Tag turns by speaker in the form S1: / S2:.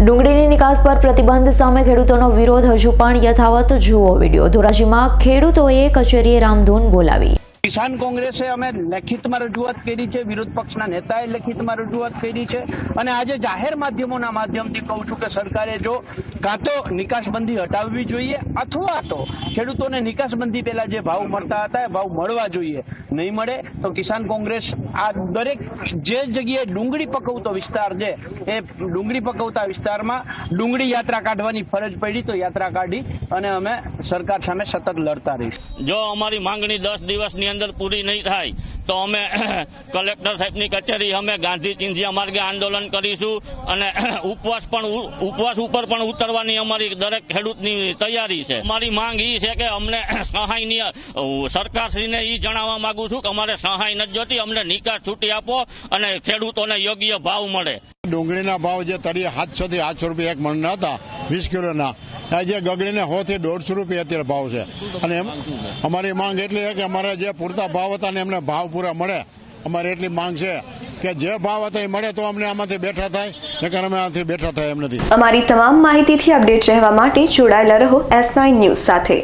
S1: ડુંગળીની નિકાસ પર પ્રતિબંધ સામે ખેડૂતોનો વિરોધ હજુ પણ યથાવત। જુઓ વિડીયો। ધોરાજીમાં ખેડૂતોએ કચેરીએ રામધૂન બોલાવી।
S2: કિસાન કોંગ્રેસે અમે લેખિતમાં રજૂઆત કરી છે, વિરોધ પક્ષના નેતાએ લેખિતમાં રજૂઆત કરી છે અને આજે જાહેર માધ્યમોના માધ્યમથી કહું છું કે સરકારે જો કાં તો નિકાસબંધી હટાવવી જોઈએ અથવા તો ખેડૂતોને નિકાસબંધી પહેલા જે ભાવ મળતા હતા એ ભાવ મળવા જોઈએ। નહીં મળે તો કિસાન કોંગ્રેસ આ દરેક જે જગ્યાએ ડુંગળી પકવતો વિસ્તાર છે એ ડુંગળી પકવતા વિસ્તારમાં ડુંગળી યાત્રા કાઢવાની ફરજ પડી તો યાત્રા કાઢી અને અમે સરકાર સામે સતત લડતા રહીશું।
S3: જો અમારી માંગણી 10 દિવસની અંદર પૂરી નહીં થાય તો અમે કલેક્ટર સાહેબની કચેરી અમે ગાંધી ચિંધ્યા માર્ગે આંદોલન કરીશું અને ઉપવાસ ઉપર પણ ઉતરવાની અમારી દરેક ખેડૂતની તૈયારી છે। અમારી માંગ એ છે કે અમને સહાયની સરકારશ્રીને એ જણાવવા માંગુ છું કે અમારે સહાય નથી જોતી, અમને નિકાસ છૂટી આપો અને ખેડૂતોને યોગ્ય ભાવ મળે।
S4: ડુંગળીના ભાવ જે તળિયે 700 થી 800 રૂપિયા એક મણના હતા 20 કિલોના, આજે ગગડીને 100 થી 150 રૂપિયા અત્યારે ભાવ છે અને અમારી માંગ એટલી છે કે અમારે જે પૂરતા ભાવ હતા ને એમને ભાવ પૂરા મળે। અમારી એટલી માંગ છે કે જે ભાવ હતા એ મળે તો અમને આમાંથી બેઠા થાય, નકર અમે આમાંથી બેઠા થાય એમ નથી।
S5: અમારી તમામ માહિતીથી અપડેટ રહેવા માટે જોડાયેલા રહો S9 ન્યૂઝ સાથે।